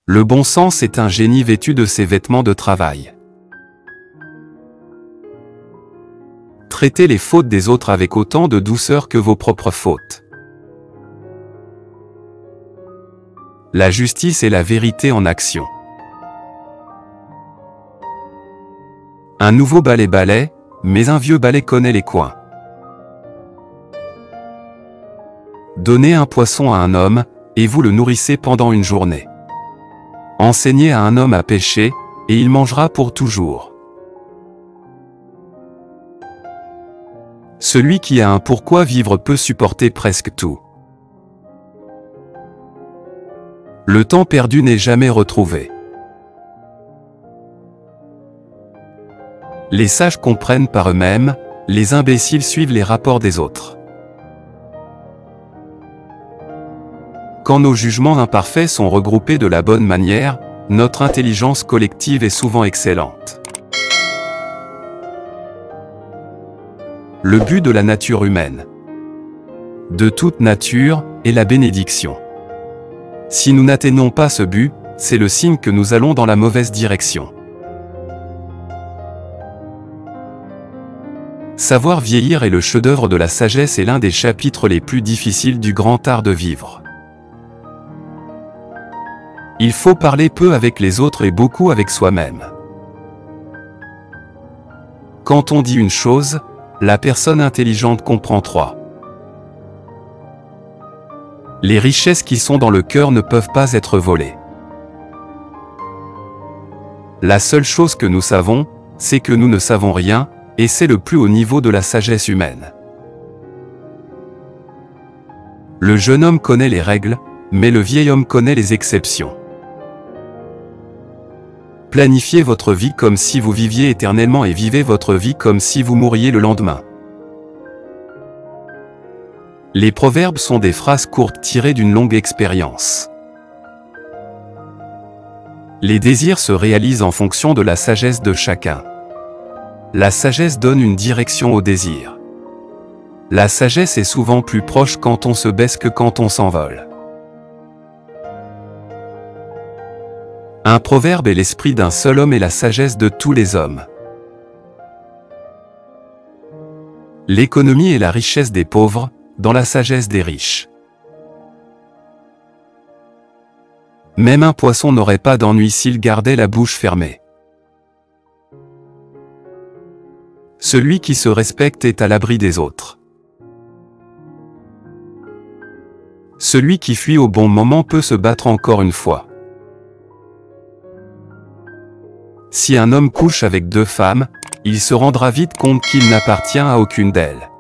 Le bon sens est un génie vêtu de ses vêtements de travail. Traitez les fautes des autres avec autant de douceur que vos propres fautes. La justice est la vérité en action. Un nouveau balai balaie, mais un vieux balai connaît les coins. Donnez un poisson à un homme, et vous le nourrissez pendant une journée. Enseignez à un homme à pêcher, et il mangera pour toujours. Celui qui a un pourquoi vivre peut supporter presque tout. Le temps perdu n'est jamais retrouvé. Les sages comprennent par eux-mêmes, les imbéciles suivent les rapports des autres. Quand nos jugements imparfaits sont regroupés de la bonne manière, notre intelligence collective est souvent excellente. Le but de la nature humaine, de toute nature, est la bénédiction. Si nous n'atteignons pas ce but, c'est le signe que nous allons dans la mauvaise direction. Savoir vieillir est le chef-d'œuvre de la sagesse et l'un des chapitres les plus difficiles du grand art de vivre. Il faut parler peu avec les autres et beaucoup avec soi-même. Quand on dit une chose, la personne intelligente comprend 3. Les richesses qui sont dans le cœur ne peuvent pas être volées. La seule chose que nous savons, c'est que nous ne savons rien, et c'est le plus haut niveau de la sagesse humaine. Le jeune homme connaît les règles, mais le vieil homme connaît les exceptions. Planifiez votre vie comme si vous viviez éternellement et vivez votre vie comme si vous mouriez le lendemain. Les proverbes sont des phrases courtes tirées d'une longue expérience. Les désirs se réalisent en fonction de la sagesse de chacun. La sagesse donne une direction au désir. La sagesse est souvent plus proche quand on se baisse que quand on s'envole. Un proverbe est l'esprit d'un seul homme et la sagesse de tous les hommes. L'économie est la richesse des pauvres, dans la sagesse des riches. Même un poisson n'aurait pas d'ennui s'il gardait la bouche fermée. Celui qui se respecte est à l'abri des autres. Celui qui fuit au bon moment peut se battre encore une fois. Si un homme couche avec 2 femmes, il se rendra vite compte qu'il n'appartient à aucune d'elles.